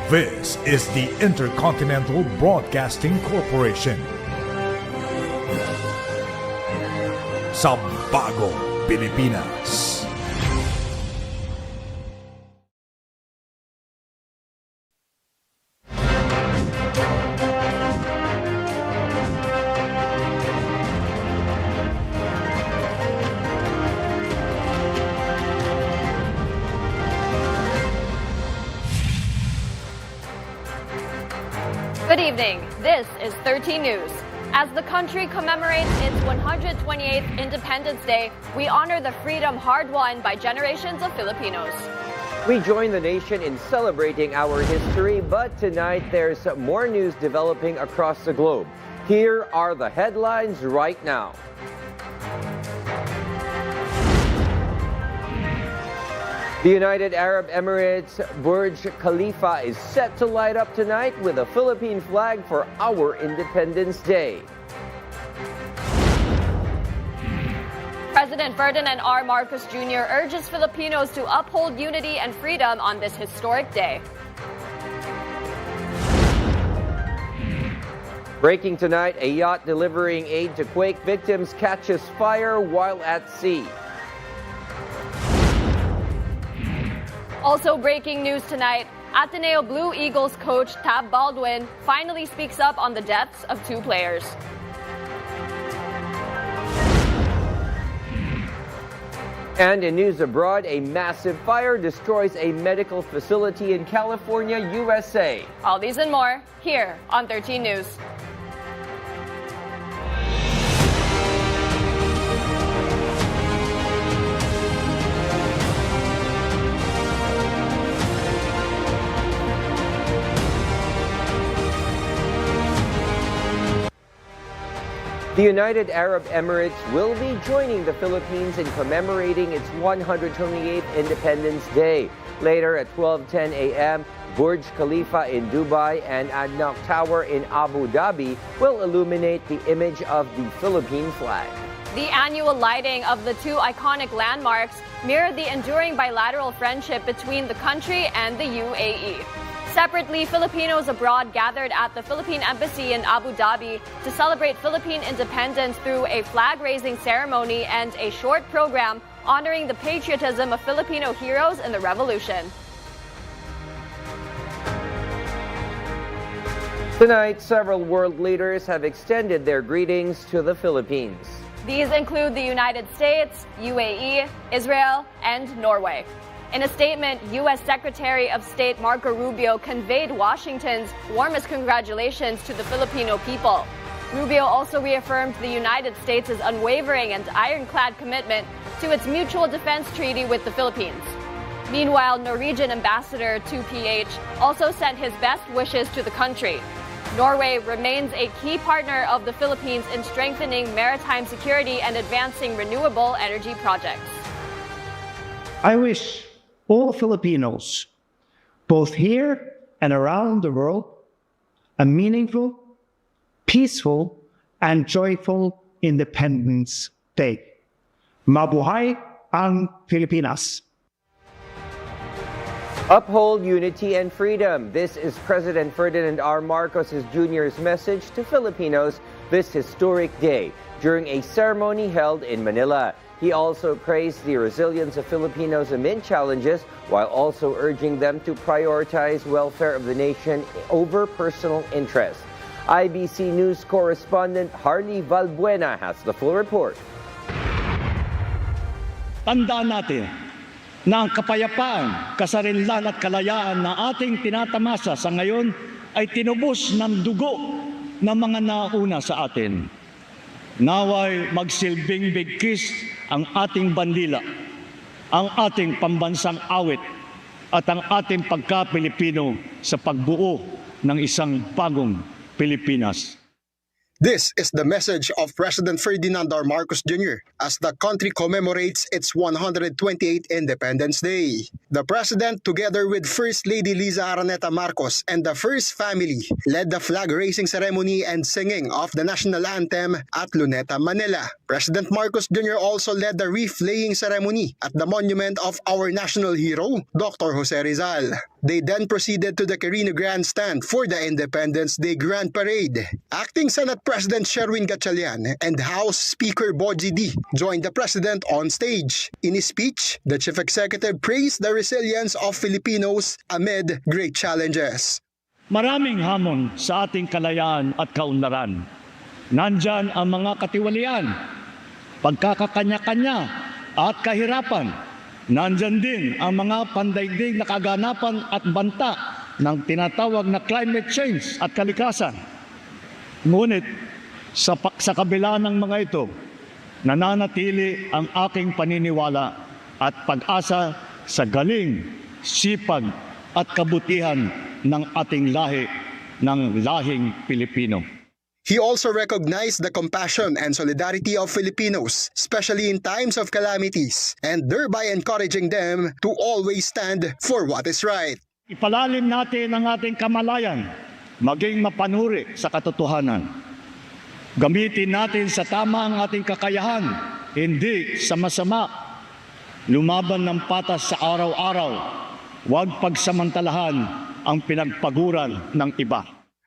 This is the Intercontinental Broadcasting Corporation. Sa bagong Pilipinas. Good evening. This is 13 News. As the country commemorates its 128th Independence Day, we honor the freedom hard-won by generations of Filipinos. We join the nation in celebrating our history, but tonight there's more news developing across the globe. Here are the headlines right now. The United Arab Emirates Burj Khalifa is set to light up tonight with a Philippine flag for our Independence Day. President Ferdinand R. Marcos Jr. urges Filipinos to uphold unity and freedom on this historic day. Breaking tonight, a yacht delivering aid to quake victims catches fire while at sea. Also breaking news tonight, Ateneo Blue Eagles coach Tab Baldwin finally speaks up on the deaths of two players. And in news abroad, a massive fire destroys a medical facility in California, USA. All these and more, here on 13 News. The United Arab Emirates will be joining the Philippines in commemorating its 128th Independence Day. Later at 12:10 a.m., Burj Khalifa in Dubai and Adnoc Tower in Abu Dhabi will illuminate the image of the Philippine flag. The annual lighting of the two iconic landmarks mirror the enduring bilateral friendship between the country and the UAE. Separately, Filipinos abroad gathered at the Philippine Embassy in Abu Dhabi to celebrate Philippine independence through a flag-raising ceremony and a short program honoring the patriotism of Filipino heroes in the revolution. Tonight, several world leaders have extended their greetings to the Philippines. These include the United States, UAE, Israel, and Norway. In a statement, U.S. Secretary of State Marco Rubio conveyed Washington's warmest congratulations to the Filipino people. Rubio also reaffirmed the United States' unwavering and ironclad commitment to its mutual defense treaty with the Philippines. Meanwhile, Norwegian Ambassador to PH also sent his best wishes to the country. Norway remains a key partner of the Philippines in strengthening maritime security and advancing renewable energy projects. I wish all Filipinos, both here and around the world, a meaningful, peaceful, and joyful Independence Day. Mabuhay ang Pilipinas! Uphold unity and freedom. This is President Ferdinand R. Marcos Jr.'s message to Filipinos this historic day during a ceremony held in Manila. He also praised the resilience of Filipinos amid challenges, while also urging them to prioritize welfare of the nation over personal interests. IBC News correspondent Harley Valbuena has the full report. Tandaan natin na ang kapayapaan, kasarinlan at kalayaan na ating tinatamasa sa ngayon ay tinubos ng dugo ng mga nauna sa atin. Naway magsilbing bigkis ang ating bandila, ang ating pambansang awit at ang ating pagka-Pilipino sa pagbuo ng isang bagong Pilipinas. This is the message of President Ferdinand R. Marcos Jr. as the country commemorates its 128th Independence Day. The President, together with First Lady Liza Araneta Marcos and the First Family, led the flag-raising ceremony and singing of the national anthem at Luneta, Manila. President Marcos Jr. also led the wreath-laying ceremony at the monument of our national hero, Dr. Jose Rizal. They then proceeded to the Quirino Grandstand for the Independence Day Grand Parade. Acting Senate President Sherwin Gatchalian and House Speaker Boji D joined the President on stage. In his speech, the Chief Executive praised the resilience of Filipinos amid great challenges. Maraming hamon sa ating kalayaan at kaunlaran. Nandyan ang mga katiwalian, pagkakakanya-kanya at kahirapan. Nandyan din ang mga pandaigdig na kaganapan at banta ng tinatawag na climate change at kalikasan. Ngunit sa kabila ng mga ito, nananatili ang aking paniniwala at pag-asa sa galing, sipag at kabutihan ng ating lahi, ng lahing Pilipino. He also recognized the compassion and solidarity of Filipinos, especially in times of calamities, and thereby encouraging them to always stand for what is right. Ipalalim natin ang ating kamalayan, maging mapanuri sa katotohanan. Gamitin natin sa tama ang ating kakayahan, hindi sa masama. Lumaban ng patas sa araw-araw, huwag pagsamantalahan ang pinagpaguran ng iba.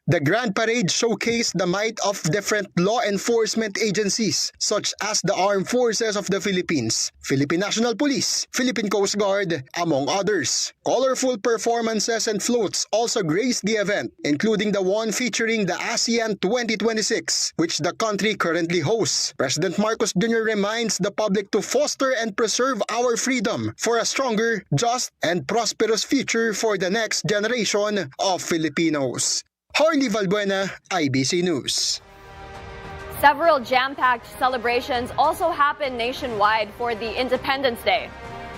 The Grand Parade showcased the might of different law enforcement agencies such as the Armed Forces of the Philippines, Philippine National Police, Philippine Coast Guard, among others. Colorful performances and floats also graced the event, including the one featuring the ASEAN 2026, which the country currently hosts. President Marcos Jr. reminds the public to foster and preserve our freedom for a stronger, just, and prosperous future for the next generation of Filipinos. Harley Valbuena, IBC News. Several jam-packed celebrations also happened nationwide for the Independence Day.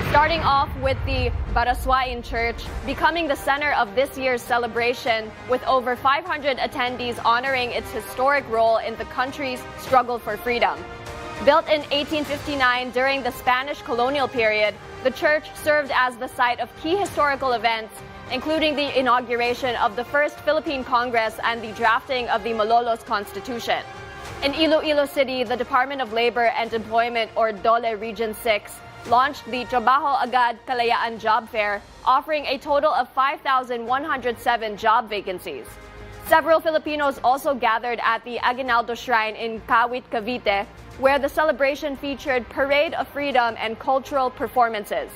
Starting off with the Baraswain Church becoming the center of this year's celebration, with over 500 attendees honoring its historic role in the country's struggle for freedom. Built in 1859 during the Spanish colonial period, the church served as the site of key historical events, including the inauguration of the First Philippine Congress and the drafting of the Malolos Constitution. In Iloilo City, the Department of Labor and Employment, or DOLE Region 6, launched the Trabaho Agad Kalayaan Job Fair, offering a total of 5,107 job vacancies. Several Filipinos also gathered at the Aguinaldo Shrine in Kawit, Cavite, where the celebration featured Parade of Freedom and cultural performances.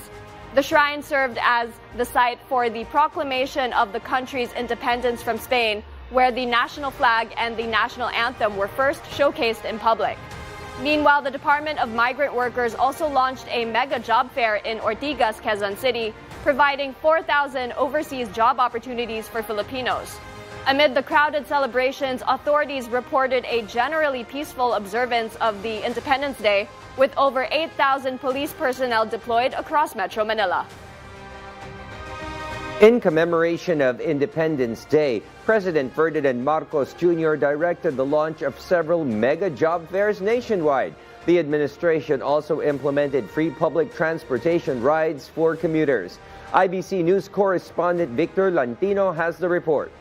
The shrine served as the site for the proclamation of the country's independence from Spain, where the national flag and the national anthem were first showcased in public. Meanwhile, the Department of Migrant Workers also launched a mega job fair in Ortigas, Quezon City, providing 4,000 overseas job opportunities for Filipinos. Amid the crowded celebrations, authorities reported a generally peaceful observance of the Independence Day, with over 8,000 police personnel deployed across Metro Manila. In commemoration of Independence Day, President Ferdinand Marcos Jr. directed the launch of several mega job fairs nationwide. The administration also implemented free public transportation rides for commuters. IBC News correspondent Victor Lantino has the report.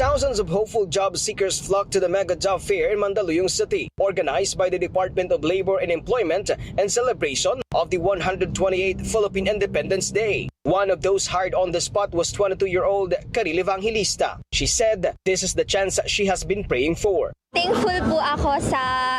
Thousands of hopeful job seekers flocked to the mega job fair in Mandaluyong City, organized by the Department of Labor and Employment in celebration of the 128th Philippine Independence Day. One of those hired on the spot was 22-year-old Karil Evangelista. She said this is the chance she has been praying for. Thankful po ako sa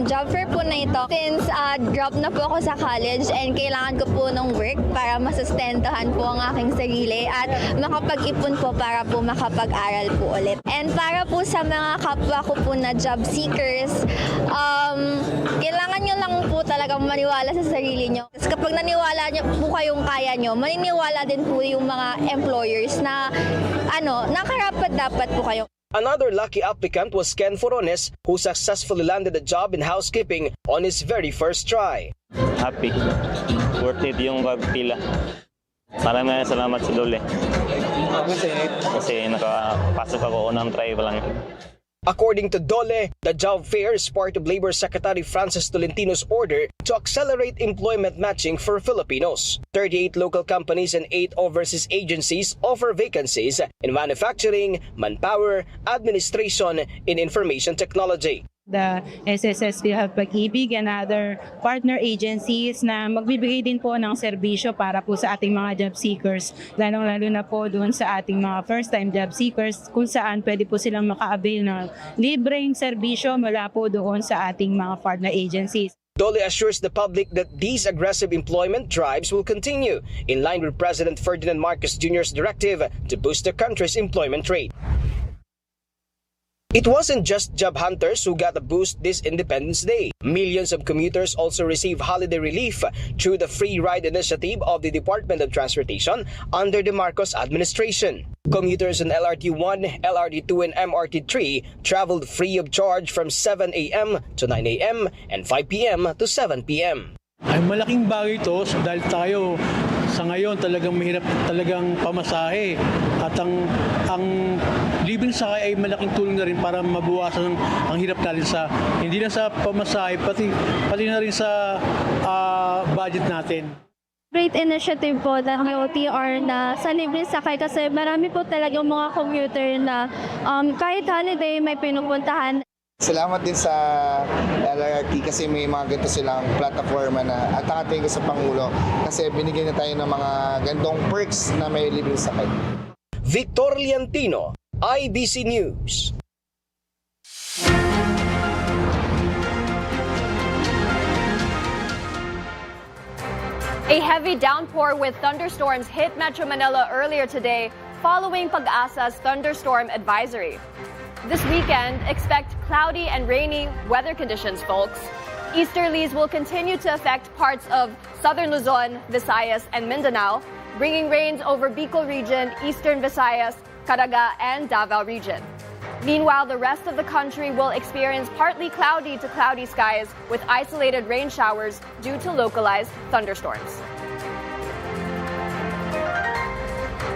job fair po na ito since drop na po ako sa college and kailangan ko po ng work para masustentuhan po ang aking sarili at makapag-ipon po para po makapag-aral po ulit. And para po sa mga kapwa ko po na job seekers, kailangan nyo lang po talagang maniwala sa sarili nyo. Kasi kapag naniwala nyo po kayong kaya nyo, maniniwala din po yung mga employers na nakarapat dapat po kayo. Another lucky applicant was Ken Forones, who successfully landed a job in housekeeping on his very first try. Happy. Worth it yung pagpila. Maraming salamat sa Dole. Kasi nakapasok ako unang try pa lang. According to Dole, the job fair is part of Labor Secretary Francis Tolentino's order to accelerate employment matching for Filipinos. 38 local companies and 8 overseas agencies offer vacancies in manufacturing, manpower, administration, and information technology. The SSS will have Pag-ibig and other partner agencies na magbibigay din po ng serbisyo para po sa ating mga job seekers, lalong-lalo na po doon sa ating mga first-time job seekers kung saan pwede po silang maka-avail ng libreng serbisyo mula po doon sa ating mga partner agencies. Dole assures the public that these aggressive employment drives will continue in line with President Ferdinand Marcos Jr.'s directive to boost the country's employment rate. It wasn't just job hunters who got a boost this Independence Day. Millions of commuters also receive holiday relief through the free ride initiative of the Department of Transportation under the Marcos administration. Commuters on LRT-1, LRT-2, and MRT-3 traveled free of charge from 7 a.m. to 9 a.m. and 5 p.m. to 7 p.m. Ay malaking bagay ito dahil tayo sa ngayon talagang mahirap talagang pamasahe at ang libreng sakay ay malaking tulong na rin para mabawasan ang hirap natin sa hindi na sa pamasahe pati na rin sa budget natin. Great initiative po ng OTR na sa libre sakay kasi marami po talagang mga commuter na kahit holiday may pinupuntahan. Salamat din sa LRT kasi may mga ganito silang platforma na at nakatingin ko sa Pangulo kasi binigyan na tayo ng mga gantong perks na may libreng sakay. Victor Liantino, IBC News. A heavy downpour with thunderstorms hit Metro Manila earlier today following Pag-asa's thunderstorm advisory. This weekend, expect cloudy and rainy weather conditions, folks. Easterlies will continue to affect parts of southern Luzon, Visayas, and Mindanao, bringing rains over Bicol region, eastern Visayas, Caraga, and Davao region. Meanwhile, the rest of the country will experience partly cloudy to cloudy skies with isolated rain showers due to localized thunderstorms.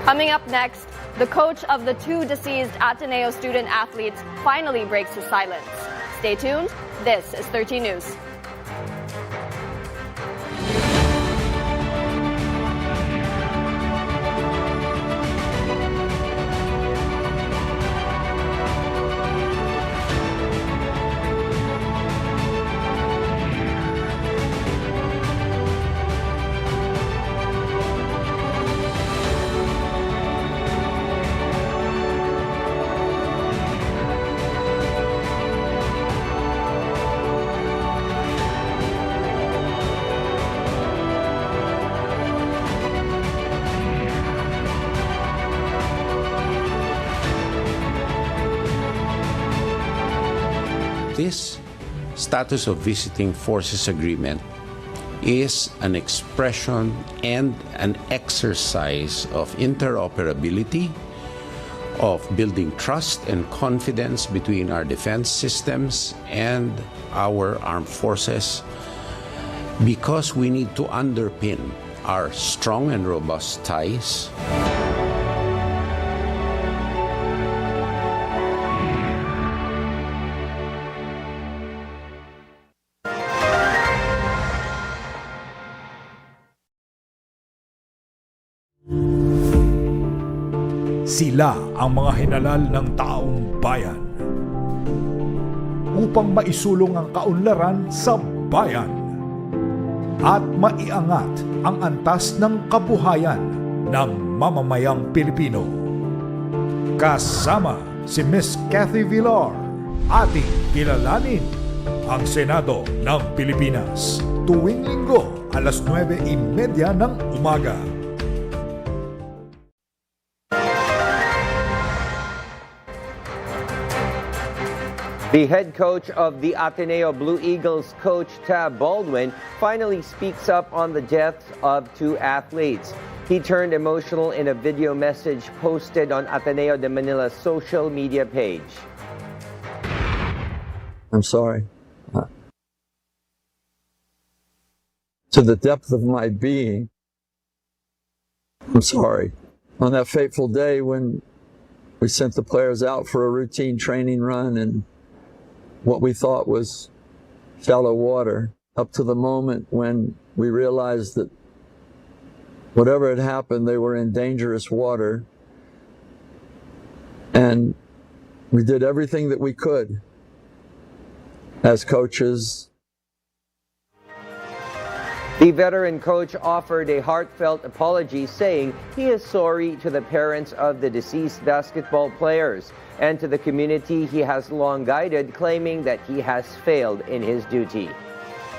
Coming up next, the coach of the 2 deceased Ateneo student athletes finally breaks his silence. Stay tuned. This is 13 News. This status of visiting forces agreement is an expression and an exercise of interoperability, of building trust and confidence between our defense systems and our armed forces, because we need to underpin our strong and robust ties. Sila ang mga hinalal ng taong bayan upang maisulong ang kaunlaran sa bayan at maiangat ang antas ng kabuhayan ng mamamayang Pilipino. Kasama si Miss Cathy Villar, ating kilalanin ang Senado ng Pilipinas tuwing Linggo alas 9:30 ng umaga. The head coach of the Ateneo Blue Eagles, Coach Tab Baldwin, finally speaks up on the deaths of 2 athletes. He turned emotional in a video message posted on Ateneo de Manila's social media page. I'm sorry. To the depth of my being, I'm sorry. On that fateful day when We sent the players out for a routine training run in what we thought was shallow water, up to the moment when we realized that whatever had happened, they were in dangerous water. And we did everything that we could as coaches. The veteran coach offered a heartfelt apology, saying he is sorry to the parents of the deceased basketball players and to the community he has long guided, claiming that he has failed in his duty.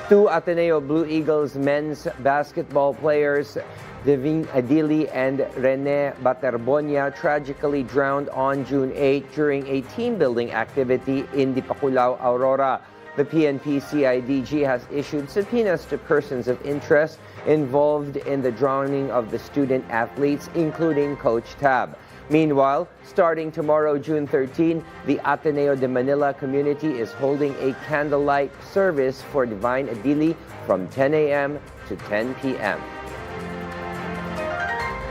Two Ateneo Blue Eagles men's basketball players, Devin Adili and Rene Baterbonia, tragically drowned on June 8 during a team-building activity in Dipaculao, Aurora. The PNP-CIDG has issued subpoenas to persons of interest involved in the drowning of the student athletes, including Coach Tab. Meanwhile, starting tomorrow, June 13, the Ateneo de Manila community is holding a candlelight service for Divine Adili from 10 a.m. to 10 p.m.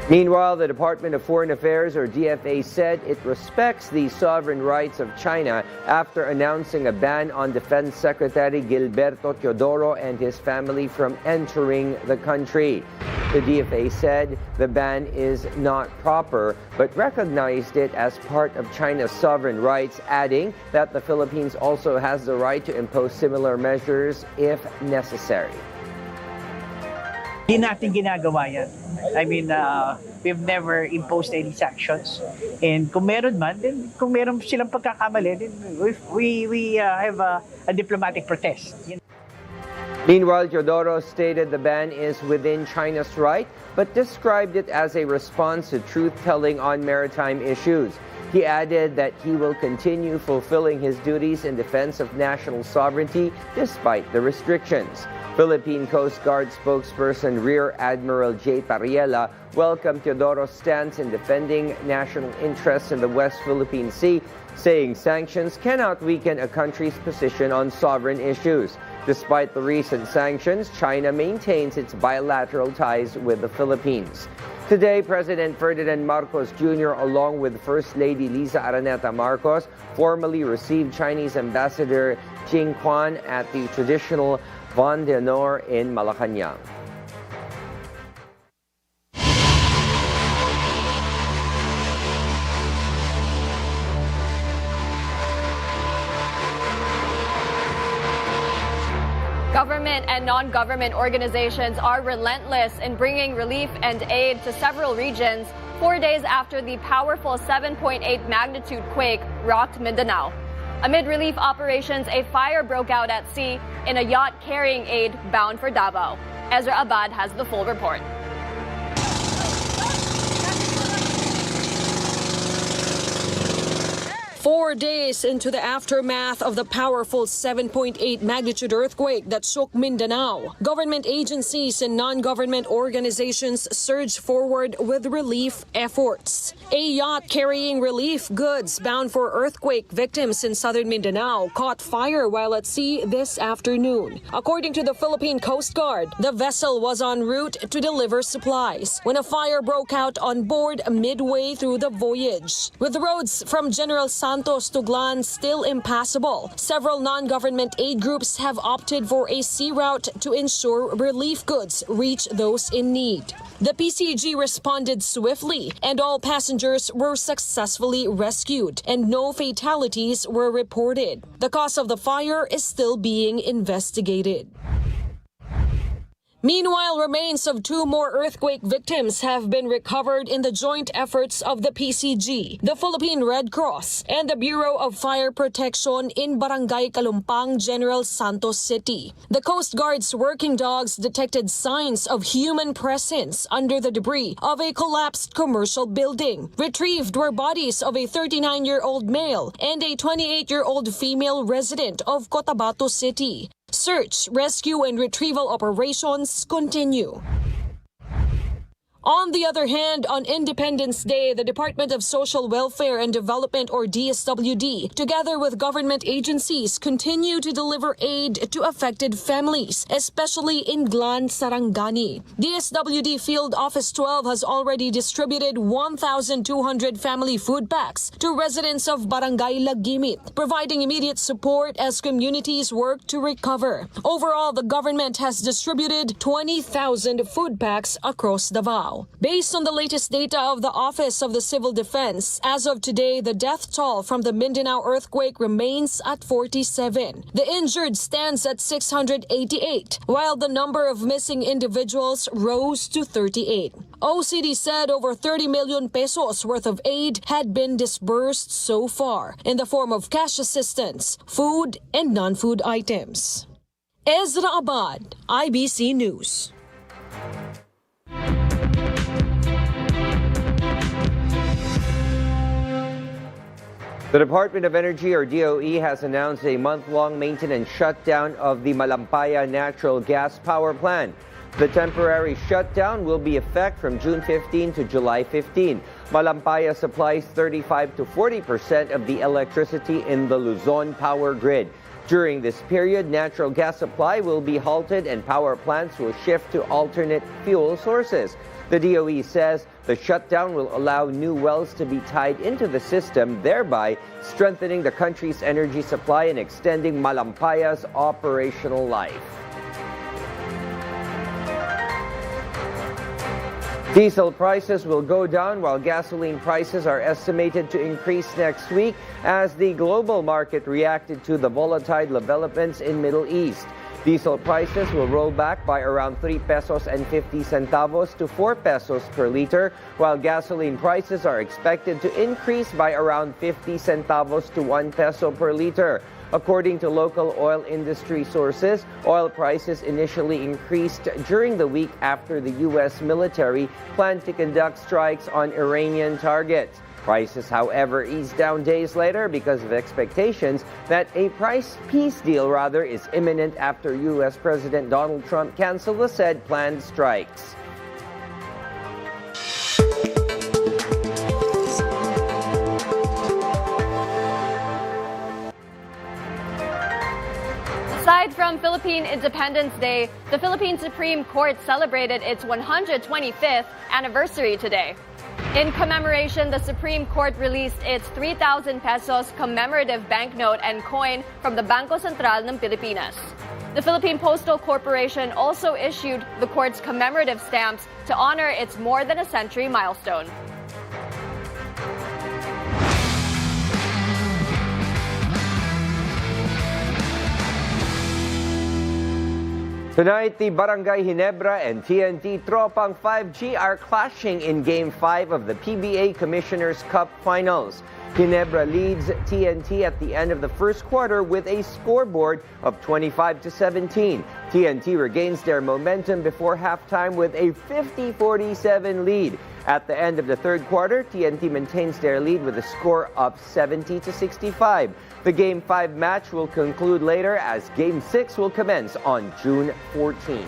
Meanwhile, the Department of Foreign Affairs, or DFA, said it respects the sovereign rights of China after announcing a ban on Defense Secretary Gilberto Teodoro and his family from entering the country. The DFA said the ban is not proper, but recognized it as part of China's sovereign rights, adding that the Philippines also has the right to impose similar measures if necessary. Hindi natin ginagawa yan. I mean, we've never imposed any sanctions. And kung meron man, then kung meron silang pagkakamali, then we have a diplomatic protest. Meanwhile, Teodoro stated the ban is within China's right, but described it as a response to truth-telling on maritime issues. He added that he will continue fulfilling his duties in defense of national sovereignty despite the restrictions. Philippine Coast Guard spokesperson Rear Admiral J. Pariela welcomed Teodoro's stance in defending national interests in the West Philippine Sea, saying sanctions cannot weaken a country's position on sovereign issues. Despite the recent sanctions, China maintains its bilateral ties with the Philippines. Today, President Ferdinand Marcos Jr. along with First Lady Liza Araneta Marcos formally received Chinese Ambassador Jing Quan at the traditional Van de Honor in Malacanang. Government and non-government organizations are relentless in bringing relief and aid to several regions 4 days after the powerful 7.8 magnitude quake rocked Mindanao. Amid relief operations, a fire broke out at sea in a yacht carrying aid bound for Davao. Ezra Abad has the full report. 4 days into the aftermath of the powerful 7.8 magnitude earthquake that shook Mindanao, government agencies and non-government organizations surged forward with relief efforts. A yacht carrying relief goods bound for earthquake victims in southern Mindanao caught fire while at sea this afternoon. According to the Philippine Coast Guard, the vessel was en route to deliver supplies when a fire broke out on board midway through the voyage. With the roads from General Santos to Glan still impassable, several non-government aid groups have opted for a sea route to ensure relief goods reach those in need. The PCG responded swiftly and all passengers were successfully rescued and no fatalities were reported. The cause of the fire is still being investigated. Meanwhile, remains of 2 more earthquake victims have been recovered in the joint efforts of the PCG, the Philippine Red Cross, and the Bureau of Fire Protection in Barangay Kalumpang, General Santos City. The Coast Guard's working dogs detected signs of human presence under the debris of a collapsed commercial building. Retrieved were bodies of a 39-year-old male and a 28-year-old female resident of Cotabato City. Search, rescue, and retrieval operations continue. On the other hand, on Independence Day, the Department of Social Welfare and Development, or DSWD, together with government agencies, continue to deliver aid to affected families, especially in Glan, Sarangani. DSWD Field Office 12 has already distributed 1,200 family food packs to residents of Barangay Lagimit, providing immediate support as communities work to recover. Overall, the government has distributed 20,000 food packs across Davao. Based on the latest data of the Office of the Civil Defense, as of today, the death toll from the Mindanao earthquake remains at 47. The injured stands at 688, while the number of missing individuals rose to 38. OCD said over 30 million pesos worth of aid had been disbursed so far in the form of cash assistance, food, and non-food items. Ezra Abad, IBC News. The Department of Energy, or DOE, has announced a month-long maintenance shutdown of the Malampaya natural gas power plant. The temporary shutdown will be in effect from June 15 to July 15. Malampaya supplies 35 to 40% of the electricity in the Luzon power grid. During this period, natural gas supply will be halted and power plants will shift to alternate fuel sources. The DOE says the shutdown will allow new wells to be tied into the system, thereby strengthening the country's energy supply and extending Malampaya's operational life. Diesel prices will go down while gasoline prices are estimated to increase next week as the global market reacted to the volatile developments in Middle East. Diesel prices will roll back by around 3 pesos and 50 centavos to 4 pesos per liter, while gasoline prices are expected to increase by around 50 centavos to 1 peso per liter. According to local oil industry sources, oil prices initially increased during the week after the U.S. military planned to conduct strikes on Iranian targets. Prices, however, eased down days later because of expectations that a peace deal is imminent after U.S. President Donald Trump canceled the said planned strikes. Aside from Philippine Independence Day, the Philippine Supreme Court celebrated its 125th anniversary today. In commemoration, the Supreme Court released its 3,000 pesos commemorative banknote and coin from the Bangko Sentral ng Pilipinas. The Philippine Postal Corporation also issued the court's commemorative stamps to honor its more than a century milestone. Tonight, the Barangay Ginebra and TNT Tropang 5G are clashing in Game 5 of the PBA Commissioner's Cup Finals. Ginebra leads TNT at the end of the first quarter with a scoreboard of 25-17. TNT regains their momentum before halftime with a 50-47 lead. At the end of the third quarter, TNT maintains their lead with a score of 70-65. The Game 5 match will conclude later as Game 6 will commence on June 14.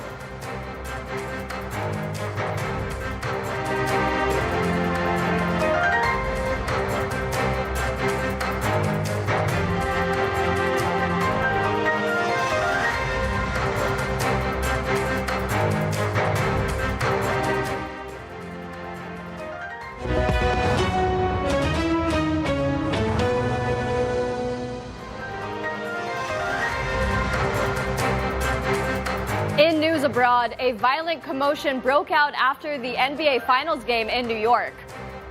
In news abroad, a violent commotion broke out after the NBA Finals game in New York.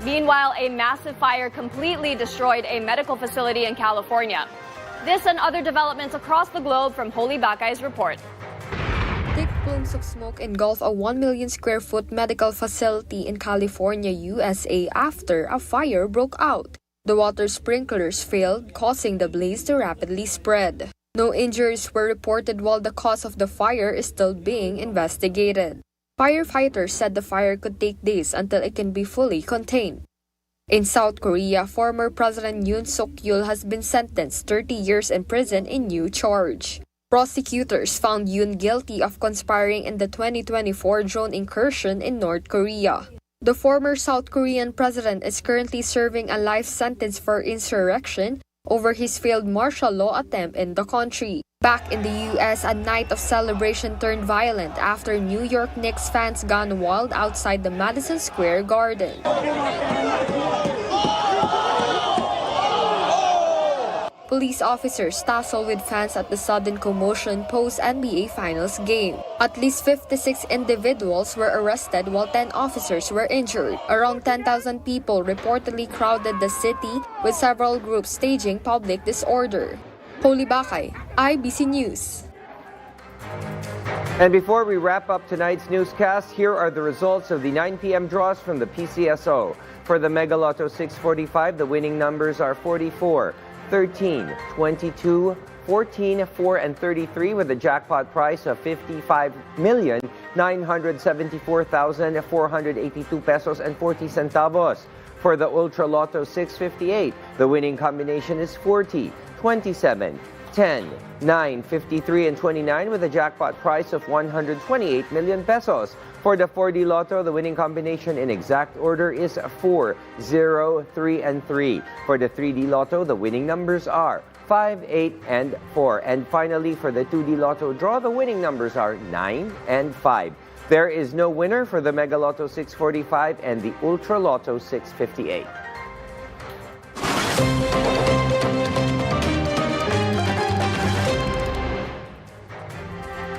Meanwhile, a massive fire completely destroyed a medical facility in California. This and other developments across the globe from Holy Bakay's report. Thick plumes of smoke engulf a 1 million square foot medical facility in California, USA after a fire broke out. The water sprinklers failed, causing the blaze to rapidly spread. No injuries were reported while the cause of the fire is still being investigated. Firefighters said the fire could take days until it can be fully contained. In South Korea, former President Yoon Suk-yeol has been sentenced 30 years in prison in new charge. Prosecutors found Yoon guilty of conspiring in the 2024 drone incursion in North Korea. The former South Korean president is currently serving a life sentence for insurrection over his failed martial law attempt in the country. Back in the U.S., a night of celebration turned violent after New York Knicks fans gone wild outside the Madison Square Garden. Police officers tussled with fans at the sudden commotion post-NBA Finals game. At least 56 individuals were arrested while 10 officers were injured. Around 10,000 people reportedly crowded the city, with several groups staging public disorder. Holy Bakay, IBC News. And before we wrap up tonight's newscast, here are the results of the 9 p.m. draws from the PCSO. For the Mega Lotto 645, the winning numbers are 44, 13, 22, 14, 4, and 33 with a jackpot price of 55,974,482 pesos and 40 centavos. For the Ultra Lotto 658, the winning combination is 40, 27, 10, 9, 53, and 29 with a jackpot price of 128 million pesos. For the 4D Lotto, the winning combination in exact order is 4, 0, 3, and 3. For the 3D Lotto, the winning numbers are 5, 8, and 4. And finally, for the 2D Lotto draw, the winning numbers are 9 and 5. There is no winner for the Mega Lotto 645 and the Ultra Lotto 658.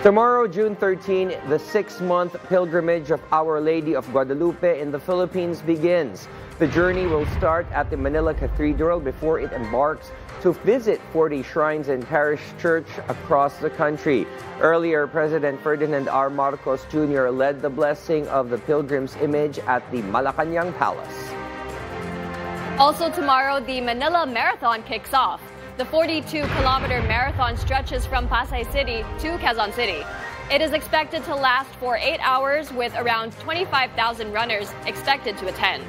Tomorrow, June 13, the 6-month pilgrimage of Our Lady of Guadalupe in the Philippines begins. The journey will start at the Manila Cathedral before it embarks to visit 40 shrines and parish church across the country. Earlier, President Ferdinand R. Marcos Jr. led the blessing of the pilgrim's image at the Malacanang Palace. Also tomorrow, the Manila Marathon kicks off. The 42-kilometer marathon stretches from Pasay City to Quezon City. It is expected to last for 8 hours with around 25,000 runners expected to attend.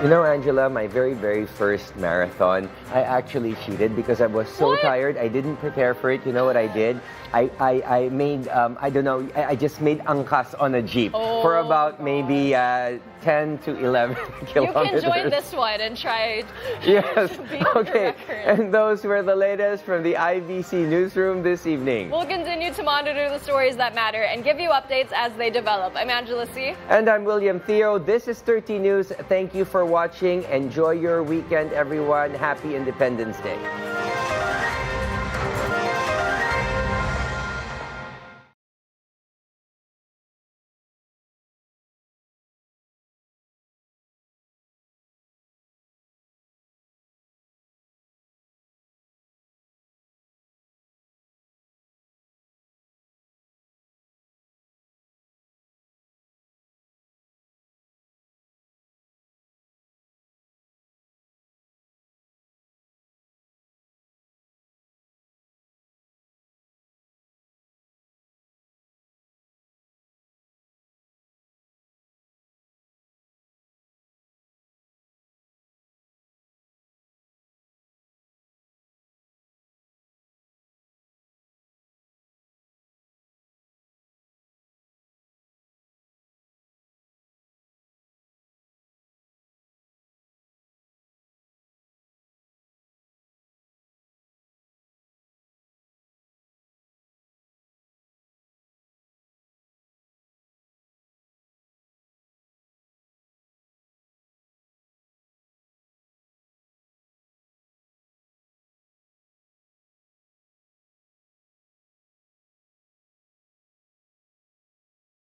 You know, Angela, my very first marathon, I actually cheated because I was so tired. I didn't prepare for it. You know what I did? I made, I just made angkas on a jeep for about maybe 10 to 11 kilometers. You can join this one and try yes. to beat Okay. the record. And those were the latest from the IBC Newsroom this evening. We'll continue to monitor the stories that matter and give you updates as they develop. I'm Angela C. And I'm William Thio. This is 30 News. Thank you for watching. Enjoy your weekend, everyone. Happy Independence Day.